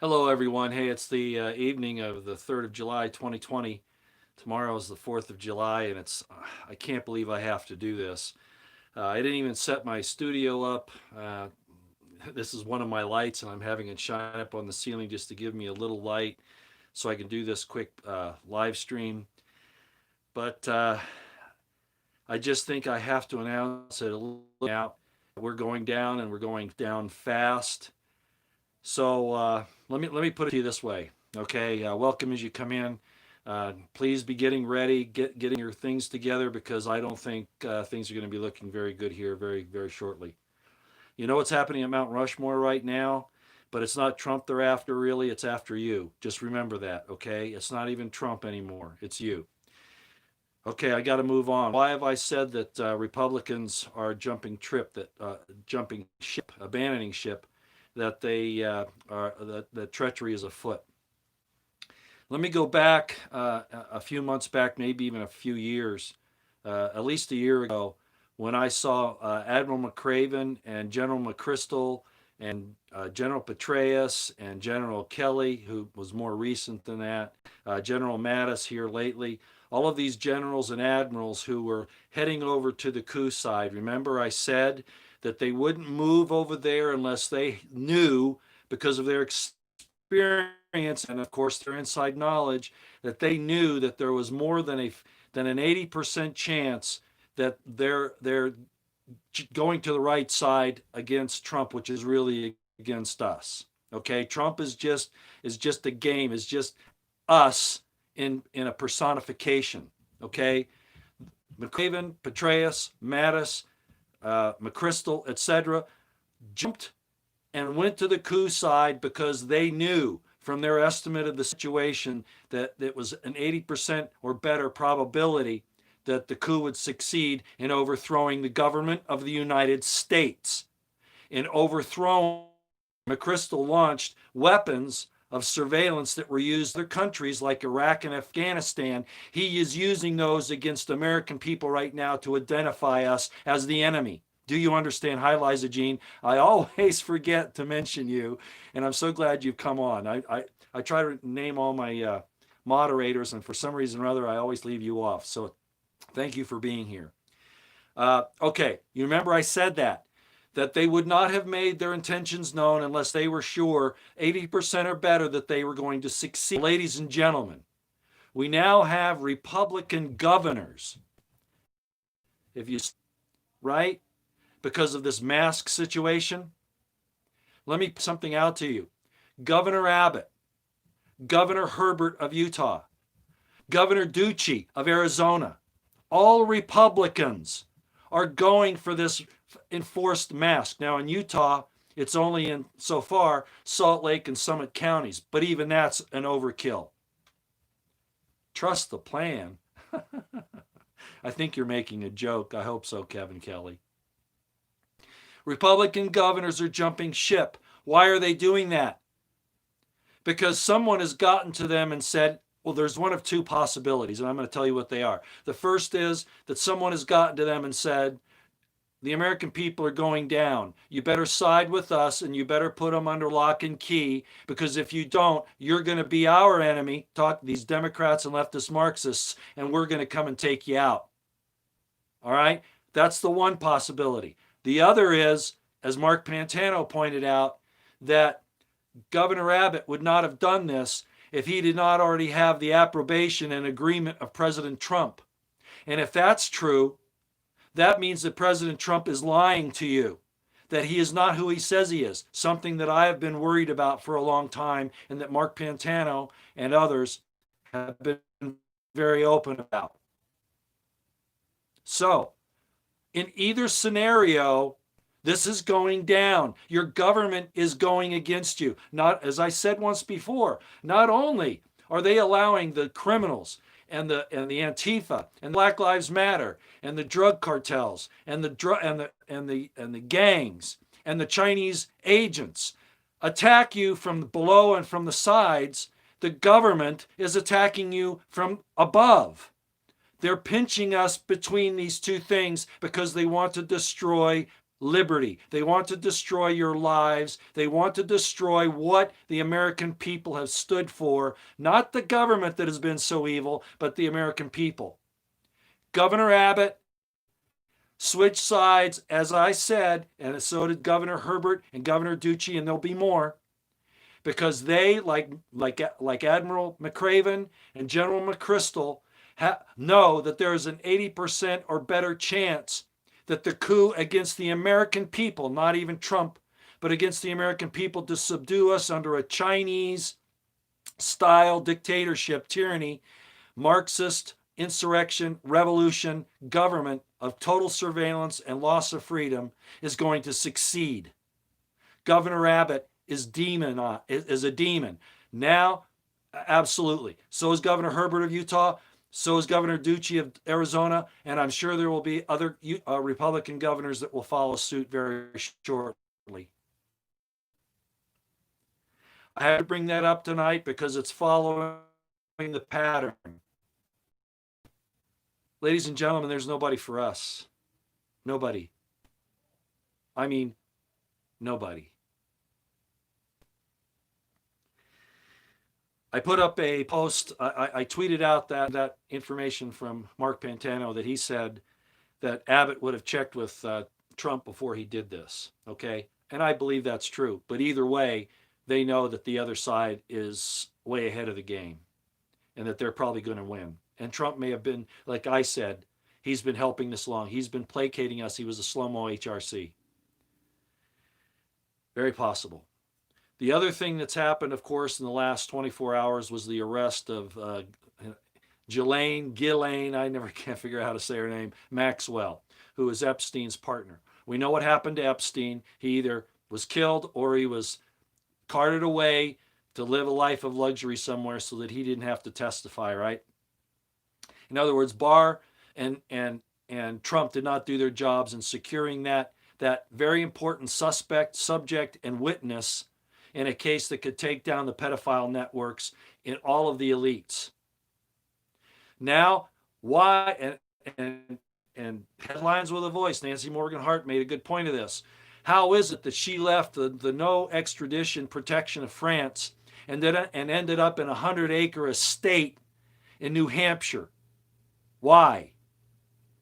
Hello, everyone. Hey, it's the evening of the 3rd of July, 2020. Tomorrow is the 4th of July, and I can't believe I have to do this. I didn't even set my studio up. This is one of my lights, and I'm having it shine up on the ceiling just to give me a little light so I can do this quick live stream. But I just think I have to announce it a little out. We're going down, and we're going down fast. So let me put it to you this way, okay? Welcome as you come in. Please be getting ready, getting your things together because I don't think things are going to be looking very good here very shortly. You know what's happening at Mount Rushmore right now, but it's not Trump they're after really. It's after you. Just remember that, okay? It's not even Trump anymore. It's you. Okay, I got to move on. Why have I said that Republicans are jumping ship, abandoning ship? That they are that treachery is afoot. Let me go back a few months back, maybe even a few years, at least a year ago, when I saw Admiral McCraven and General McChrystal and General Petraeus and General Kelly, who was more recent than that, General Mattis here lately. All of these generals and admirals who were heading over to the coup side. Remember, I said that they wouldn't move over there unless they knew, because of their experience and of course their inside knowledge, that they knew that there was more than an 80% chance that they're going to the right side against Trump, which is really against us. Okay, Trump is just a game, is just us in a personification. Okay, McCraven, Petraeus, Mattis, McChrystal, etc., jumped and went to the coup side because they knew from their estimate of the situation that it was an 80% or better probability that the coup would succeed in overthrowing the government of the United States. In overthrowing, McChrystal launched weapons of surveillance that were used in other countries like Iraq and Afghanistan. He is using those against American people right now to identify us as the enemy. Do you understand? Hi, Liza Jean. I always forget to mention you, and I'm so glad you've come on. I try to name all my moderators, and for some reason or other, I always leave you off. So thank you for being here. Okay, you remember I said that they would not have made their intentions known unless they were sure 80% or better that they were going to succeed. Ladies and gentlemen, we now have Republican governors. If you, right? Because of this mask situation. Let me put something out to you. Governor Abbott, Governor Herbert of Utah, Governor Ducey of Arizona, all Republicans are going for this enforced mask. Now in Utah, it's only in, so far, Salt Lake and Summit counties, but even that's an overkill. Trust the plan. I think you're making a joke. I hope so, Kevin Kelly. Republican governors are jumping ship. Why are they doing that? Because someone has gotten to them and said, well, there's one of two possibilities, and I'm going to tell you what they are. The first is that someone has gotten to them and said, the American people are going down. You better side with us, and you better put them under lock and key, because if you don't, you're going to be our enemy, talk these Democrats and leftist Marxists, and we're going to come and take you out. All right? That's the one possibility. The other is, as Mark Pantano pointed out, that Governor Abbott would not have done this if he did not already have the approbation and agreement of President Trump. And if that's true, that means that President Trump is lying to you, that he is not who he says he is, something that I have been worried about for a long time and that Mark Pantano and others have been very open about. So, in either scenario, this is going down. Your government is going against you. Not, as I said once before, not only are they allowing the criminals and the Antifa and Black Lives Matter and the drug cartels and the gangs and the Chinese agents attack you from below and from the sides, the government is attacking you from above. They're pinching us between these two things because they want to destroy liberty. They want to destroy your lives. They want to destroy what the American people have stood for, not the government that has been so evil, but the American people. Governor Abbott switched sides, as I said, and so did Governor Herbert and Governor Ducey, and there'll be more, because they, like Admiral McCraven and General McChrystal, know that there is an 80% or better chance that the coup against the American people, not even Trump, but against the American people to subdue us under a Chinese-style dictatorship, tyranny, Marxist insurrection, revolution, government of total surveillance and loss of freedom is going to succeed. Governor Abbott is a demon. Now, absolutely. So is Governor Herbert of Utah. So is Governor Ducey of Arizona. And I'm sure there will be other Republican governors that will follow suit very shortly. I had to bring that up tonight because it's following the pattern. Ladies and gentlemen, there's nobody for us. Nobody. I mean, nobody. I put up a post, I tweeted out that information from Mark Pantano that he said that Abbott would have checked with Trump before he did this, okay? And I believe that's true. But either way, they know that the other side is way ahead of the game and that they're probably going to win. And Trump may have been, like I said, he's been helping this along. He's been placating us. He was a slow-mo HRC. Very possible. The other thing that's happened, of course, in the last 24 hours was the arrest of Ghislaine, I can't figure out how to say her name, Maxwell, who is Epstein's partner. We know what happened to Epstein. He either was killed or he was carted away to live a life of luxury somewhere so that he didn't have to testify, right? In other words, Barr and Trump did not do their jobs in securing that very important suspect, subject, and witness in a case that could take down the pedophile networks in all of the elites. Now, why, and Headlines with a Voice, Nancy Morgan Hart made a good point of this. How is it that she left the no extradition protection of France and ended up in a 100-acre estate in New Hampshire? Why?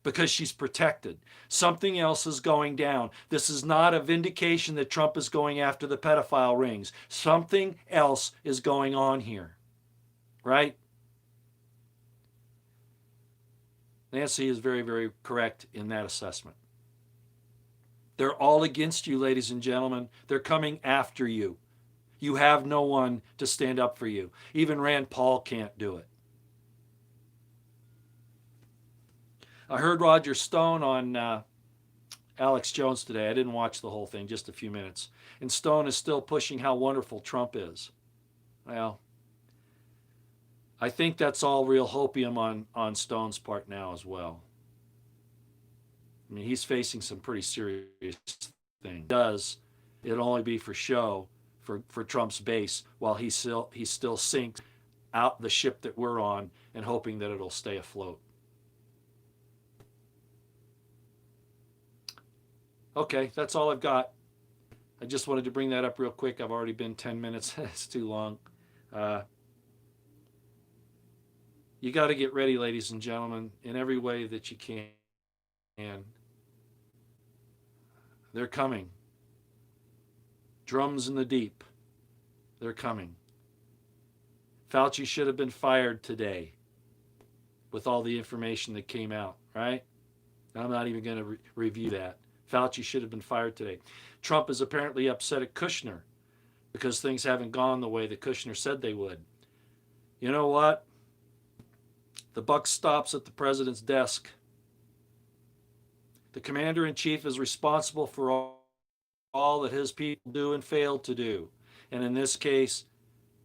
Because she's protected. Something else is going down. This is not a vindication that Trump is going after the pedophile rings. Something else is going on here, right? Nancy is very, very correct in that assessment. They're all against you, ladies and gentlemen. They're coming after you. You have no one to stand up for you. Even Rand Paul can't do it. I heard Roger Stone on Alex Jones today. I didn't watch the whole thing, just a few minutes. And Stone is still pushing how wonderful Trump is. Well, I think that's all real hopium on Stone's part now as well. I mean, he's facing some pretty serious things. It'll only be for show for Trump's base while he still sinks out the ship that we're on and hoping that it'll stay afloat. Okay, that's all I've got. I just wanted to bring that up real quick. I've already been 10 minutes. It's too long. You got to get ready, ladies and gentlemen, in every way that you can. They're coming. Drums in the deep. They're coming. Fauci should have been fired today with all the information that came out, right? I'm not even going to review that. Fauci should have been fired today. Trump is apparently upset at Kushner because things haven't gone the way that Kushner said they would. You know what? The buck stops at the president's desk. The commander-in-chief is responsible for all that his people do and failed to do. And in this case,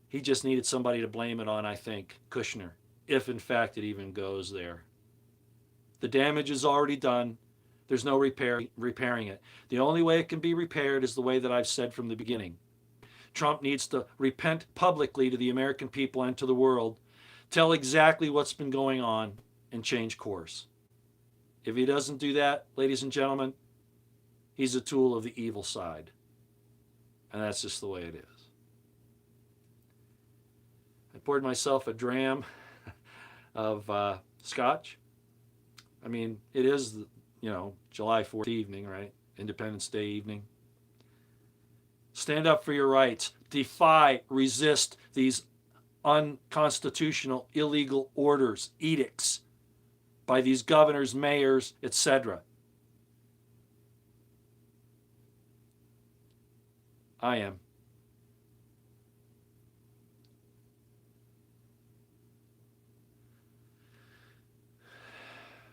he just needed somebody to blame it on, I think, Kushner, if in fact it even goes there. The damage is already done. There's no repairing it. The only way it can be repaired is the way that I've said from the beginning. Trump needs to repent publicly to the American people and to the world, tell exactly what's been going on, and change course. If he doesn't do that, ladies and gentlemen, he's a tool of the evil side. And that's just the way it is. I poured myself a dram of scotch. I mean, it is, July 4th evening, right? Independence Day evening. Stand up for your rights. Defy, resist these unconstitutional, illegal orders, edicts by these governors, mayors, etc. I am.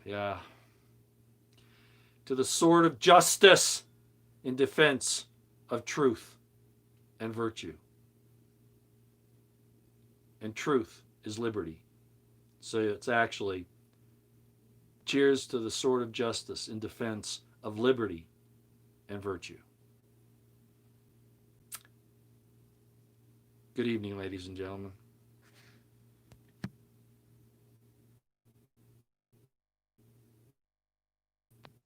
Yeah. To the sword of justice in defense of truth and virtue. And truth is liberty. So it's actually cheers to the sword of justice in defense of liberty and virtue. Good evening, ladies and gentlemen.